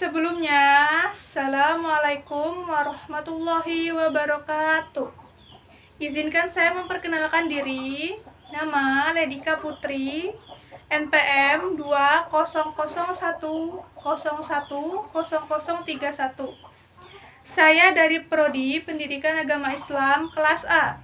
Sebelumnya, Assalamualaikum warahmatullahi wabarakatuh. Izinkan saya memperkenalkan diri. Nama Ledika Putri, NPM 20010100031. Saya dari Prodi Pendidikan Agama Islam kelas A.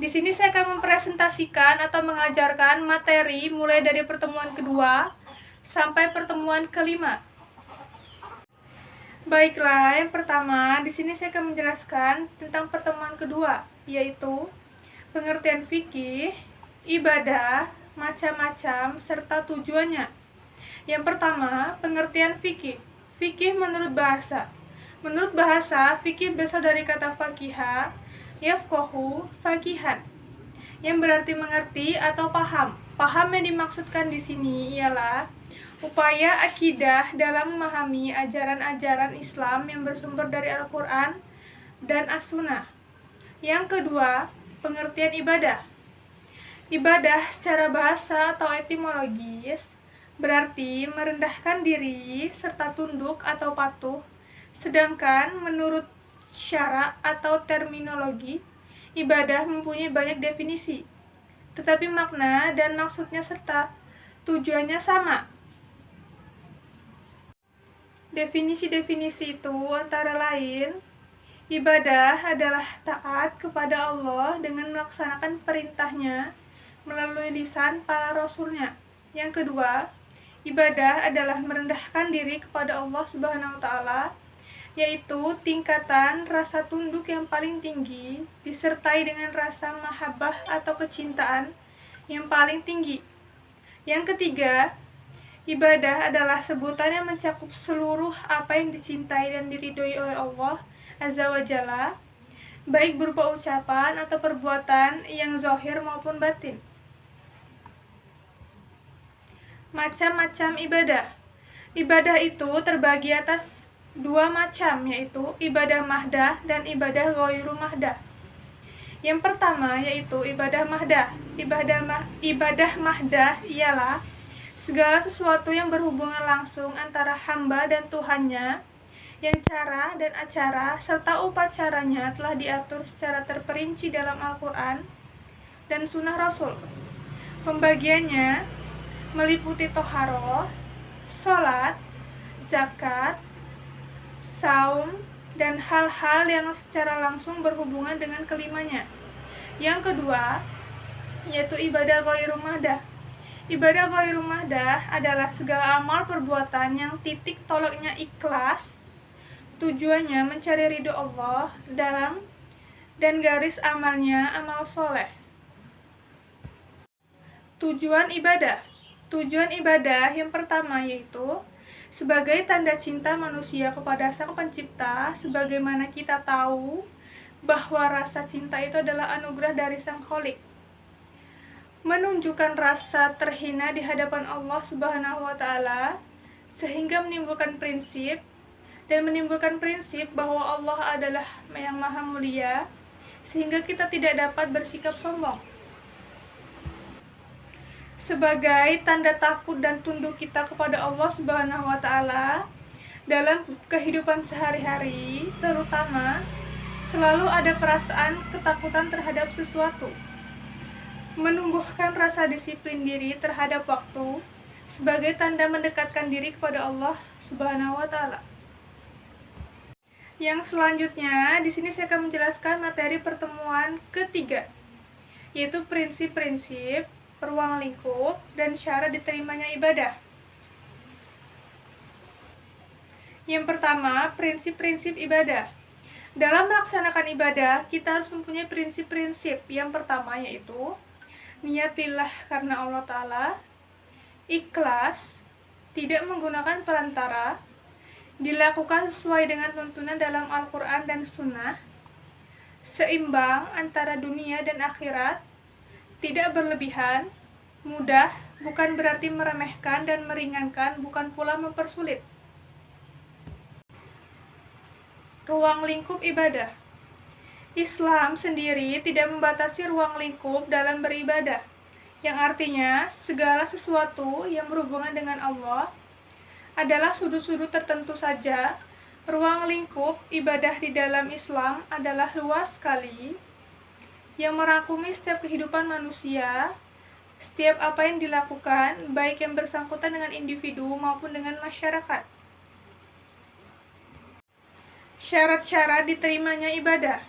Di sini saya akan mempresentasikan atau mengajarkan materi mulai dari pertemuan kedua sampai pertemuan kelima. Baiklah, yang pertama, di sini saya akan menjelaskan tentang pertemuan kedua, yaitu pengertian fikih, ibadah, macam-macam, serta tujuannya. Yang pertama, pengertian fikih. Fikih menurut bahasa. Menurut bahasa, fikih berasal dari kata fakiha, yafqahu, fakihan, yang berarti mengerti atau paham. Paham yang dimaksudkan di sini ialah upaya akidah dalam memahami ajaran-ajaran Islam yang bersumber dari Al-Quran dan As-Sunnah. Yang kedua, pengertian ibadah. Ibadah secara bahasa atau etimologis berarti merendahkan diri serta tunduk atau patuh, sedangkan menurut syara atau terminologi, ibadah mempunyai banyak definisi, tetapi makna dan maksudnya serta tujuannya sama. Definisi-definisi itu antara lain, ibadah adalah taat kepada Allah dengan melaksanakan perintahnya melalui lisan para rasulnya. Yang kedua, ibadah adalah merendahkan diri kepada Allah Subhanahu wa Ta'ala, yaitu tingkatan rasa tunduk yang paling tinggi disertai dengan rasa mahabbah atau kecintaan yang paling tinggi. Yang ketiga, ibadah adalah sebutan yang mencakup seluruh apa yang dicintai dan diridhoi oleh Allah Azza wa Jalla, baik berupa ucapan atau perbuatan yang zahir maupun batin. Macam-macam ibadah. Ibadah itu terbagi atas dua macam, yaitu ibadah mahdah dan ibadah ghairu mahdah. Yang pertama yaitu ibadah mahdah. Ibadah mahdah ialah segala sesuatu yang berhubungan langsung antara hamba dan Tuhannya, yang cara dan acara serta upacaranya telah diatur secara terperinci dalam Al-Quran dan Sunnah Rasul. Pembagiannya meliputi toharoh, sholat, zakat, saum, dan hal-hal yang secara langsung berhubungan dengan kelimanya. Yang kedua, yaitu ibadah ghairu mahdah. Ibadah ghairu mahdah adalah segala amal perbuatan yang titik tolaknya ikhlas, tujuannya mencari ridho Allah dan garis amalnya amal soleh. Tujuan ibadah. Tujuan ibadah yang pertama yaitu sebagai tanda cinta manusia kepada Sang Pencipta, sebagaimana kita tahu bahwa rasa cinta itu adalah anugerah dari Sang Kholik. Menunjukkan rasa terhina di hadapan Allah Subhanahu wa Ta'ala, sehingga menimbulkan prinsip bahwa Allah adalah yang maha mulia, sehingga kita tidak dapat bersikap sombong. Sebagai tanda takut dan tunduk kita kepada Allah Subhanahu wa Ta'ala dalam kehidupan sehari-hari, terutama selalu ada perasaan ketakutan terhadap sesuatu. Menumbuhkan rasa disiplin diri terhadap waktu sebagai tanda mendekatkan diri kepada Allah Subhanahu wa Ta'ala. Yang selanjutnya, di sini saya akan menjelaskan materi pertemuan ketiga, yaitu prinsip-prinsip, ruang lingkup, dan syarat diterimanya ibadah. Yang pertama, prinsip-prinsip ibadah. Dalam melaksanakan ibadah, kita harus mempunyai prinsip-prinsip. Yang pertama yaitu niatillah karena Allah Ta'ala, ikhlas, tidak menggunakan perantara, dilakukan sesuai dengan tuntunan dalam Al-Quran dan Sunnah, seimbang antara dunia dan akhirat, tidak berlebihan, mudah, bukan berarti meremehkan, dan meringankan, bukan pula mempersulit. Ruang lingkup ibadah. Islam sendiri tidak membatasi ruang lingkup dalam beribadah, yang artinya segala sesuatu yang berhubungan dengan Allah adalah sudut-sudut tertentu saja. Ruang lingkup ibadah di dalam Islam adalah luas sekali, yang merangkumi setiap kehidupan manusia, setiap apa yang dilakukan, baik yang bersangkutan dengan individu maupun dengan masyarakat. Syarat-syarat diterimanya ibadah.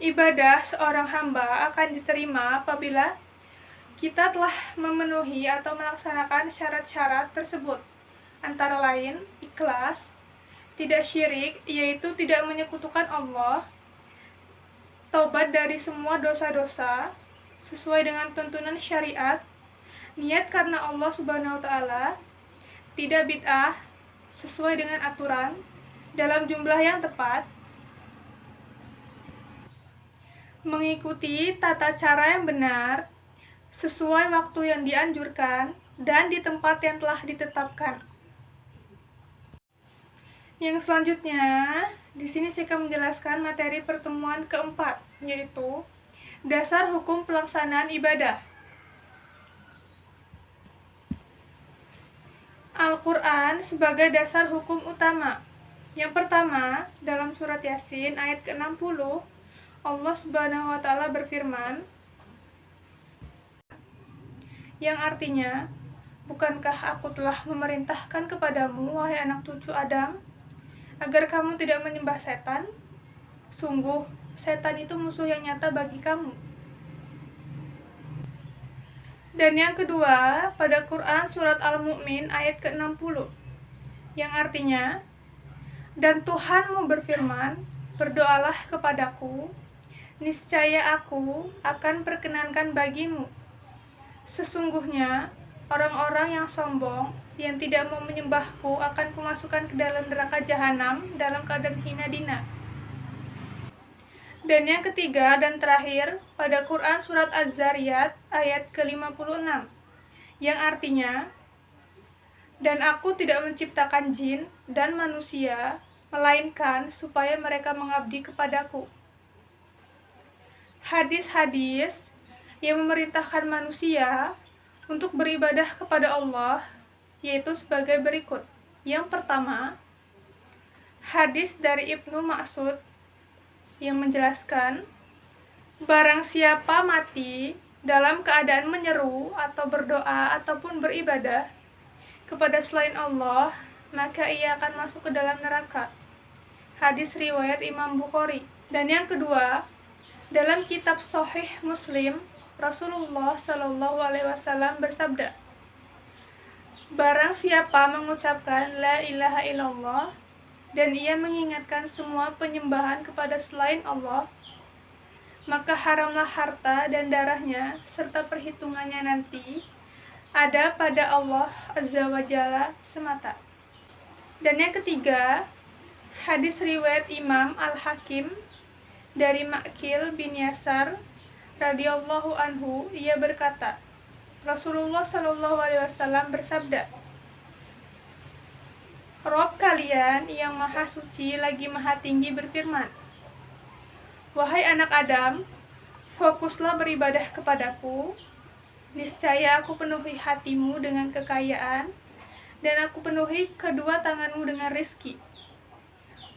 Ibadah seorang hamba akan diterima apabila kita telah memenuhi atau melaksanakan syarat-syarat tersebut, antara lain ikhlas, tidak syirik, yaitu tidak menyekutukan Allah, taubat dari semua dosa-dosa sesuai dengan tuntunan syariat, niat karena Allah Subhanahu wa Ta'ala, tidak bid'ah, sesuai dengan aturan dalam jumlah yang tepat, mengikuti tata cara yang benar sesuai waktu yang dianjurkan dan di tempat yang telah ditetapkan. Yang selanjutnya, di sini saya akan menjelaskan materi pertemuan keempat, yaitu dasar hukum pelaksanaan ibadah. Al-Quran sebagai dasar hukum utama. Yang pertama, dalam surat Yasin ayat ke-60, Allah Subhanahu wa Ta'ala berfirman, yang artinya, bukankah aku telah memerintahkan kepadamu, wahai anak cucu Adam, agar kamu tidak menyembah setan? Sungguh, setan itu musuh yang nyata bagi kamu. Dan yang kedua, pada Quran surat Al-Mu'min ayat ke-60, yang artinya, dan Tuhanmu berfirman, berdoalah kepadaku, niscaya aku akan perkenankan bagimu. Sesungguhnya, orang-orang yang sombong, yang tidak mau menyembahku akan kumasukkan ke dalam neraka jahanam dalam keadaan hina dina. Dan yang ketiga dan terakhir, pada Quran surat Az-Zariyat ayat ke-56, yang artinya, dan aku tidak menciptakan jin dan manusia, melainkan supaya mereka mengabdi kepadaku. Hadis-hadis yang memerintahkan manusia untuk beribadah kepada Allah, yaitu sebagai berikut. Yang pertama, hadis dari Ibnu Mas'ud yang menjelaskan, barang siapa mati dalam keadaan menyeru atau berdoa ataupun beribadah kepada selain Allah, maka ia akan masuk ke dalam neraka. Hadis riwayat Imam Bukhari. Dan yang kedua, dalam kitab Sahih Muslim, Rasulullah Shallallahu Alaihi Wasallam bersabda, barang siapa mengucapkan la ilaha illallah dan ia mengingatkan semua penyembahan kepada selain Allah, maka haramlah harta dan darahnya serta perhitungannya nanti ada pada Allah Azza wa Jalla semata. Dan yang ketiga, hadis riwayat Imam Al-Hakim dari Ma'qil bin Yasar radhiyallahu anhu, ia berkata, Rasulullah Shallallahu Alaihi Wasallam bersabda, Rob kalian yang maha suci lagi maha tinggi berfirman, wahai anak Adam, fokuslah beribadah kepadaku, niscaya aku penuhi hatimu dengan kekayaan, dan aku penuhi kedua tanganmu dengan rizki.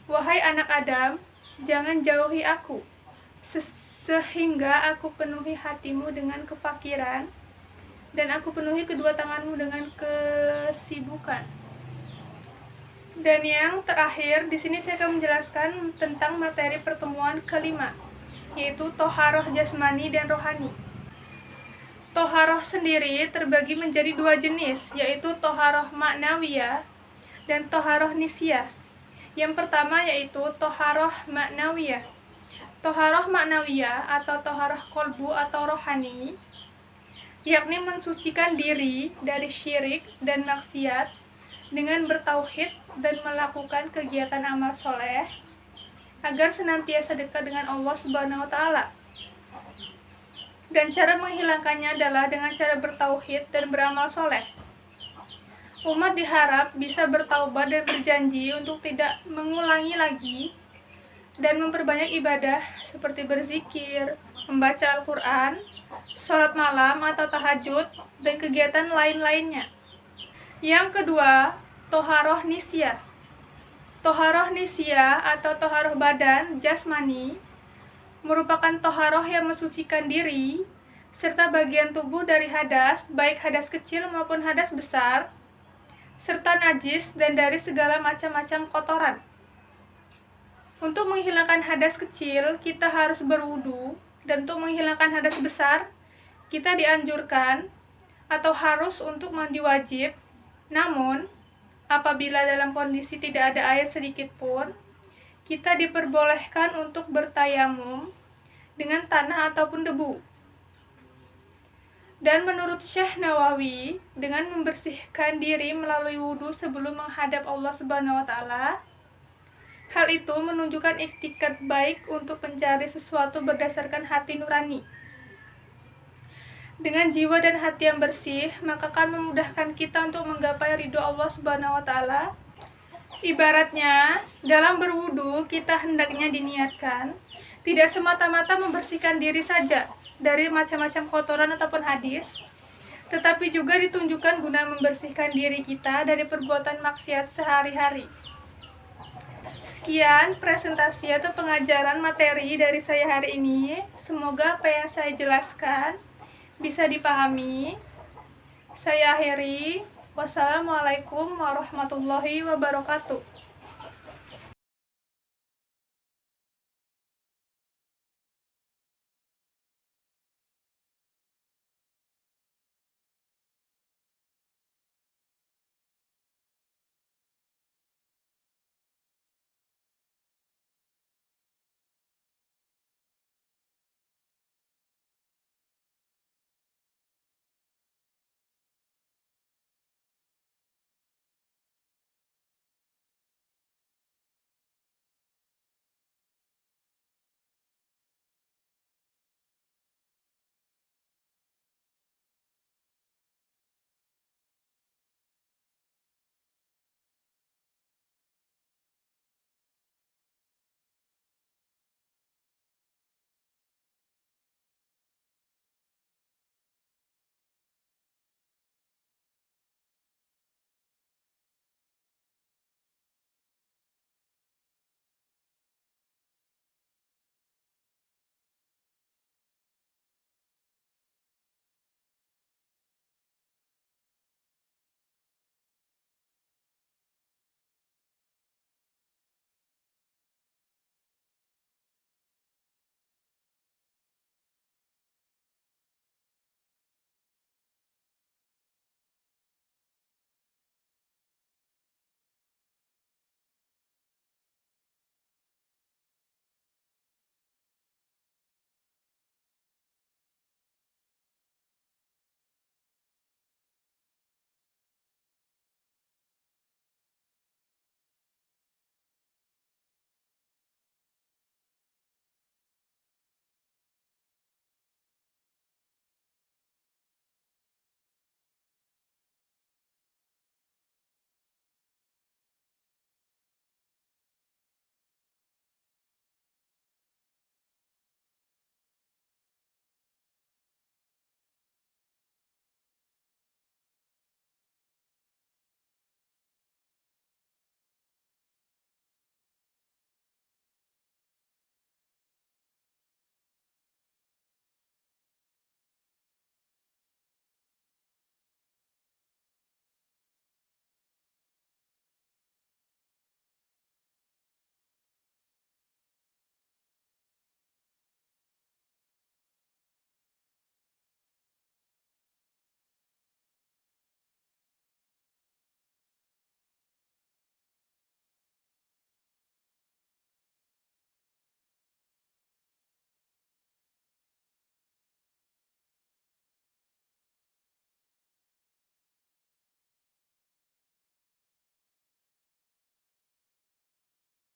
Wahai anak Adam, jangan jauhi aku, sehingga aku penuhi hatimu dengan kefakiran, dan aku penuhi kedua tanganmu dengan kesibukan. Dan yang terakhir, di sini saya akan menjelaskan tentang materi pertemuan kelima, yaitu toharoh jasmani dan rohani. Toharoh sendiri terbagi menjadi dua jenis, yaitu toharoh maknawiyah dan toharoh nisiyah. Yang pertama yaitu toharoh maknawiyah. Toharoh maknawiyah atau toharoh kolbu atau rohani, yakni mensucikan diri dari syirik dan maksiat dengan bertauhid dan melakukan kegiatan amal soleh agar senantiasa dekat dengan Allah Subhanahu wa Ta'ala. Dan cara menghilangkannya adalah dengan cara bertauhid dan beramal soleh. Umat diharap bisa bertaubat dan berjanji untuk tidak mengulangi lagi dan memperbanyak ibadah seperti berzikir, membaca Al-Quran, sholat malam atau tahajud, dan kegiatan lain-lainnya. Yang kedua, toharoh nisya. Toharoh nisya atau toharoh badan jasmani merupakan toharoh yang mensucikan diri serta bagian tubuh dari hadas, baik hadas kecil maupun hadas besar, serta najis dan dari segala macam-macam kotoran. Untuk menghilangkan hadas kecil, kita harus berwudu, dan untuk menghilangkan hadas besar, kita dianjurkan atau harus untuk mandi wajib. Namun, apabila dalam kondisi tidak ada air sedikit pun, kita diperbolehkan untuk bertayamum dengan tanah ataupun debu. Dan menurut Syekh Nawawi, dengan membersihkan diri melalui wudhu sebelum menghadap Allah Subhanahu wa Ta'ala, hal itu menunjukkan iktikad baik untuk mencari sesuatu berdasarkan hati nurani. Dengan jiwa dan hati yang bersih, maka akan memudahkan kita untuk menggapai ridho Allah Subhanahu wa Ta'ala. Ibaratnya, dalam berwudu kita hendaknya diniatkan tidak semata-mata membersihkan diri saja dari macam-macam kotoran ataupun hadis, tetapi juga ditunjukkan guna membersihkan diri kita dari perbuatan maksiat sehari-hari. Sekian presentasi atau pengajaran materi dari saya hari ini. Semoga apa yang saya jelaskan bisa dipahami. Saya akhiri. Wassalamualaikum warahmatullahi wabarakatuh.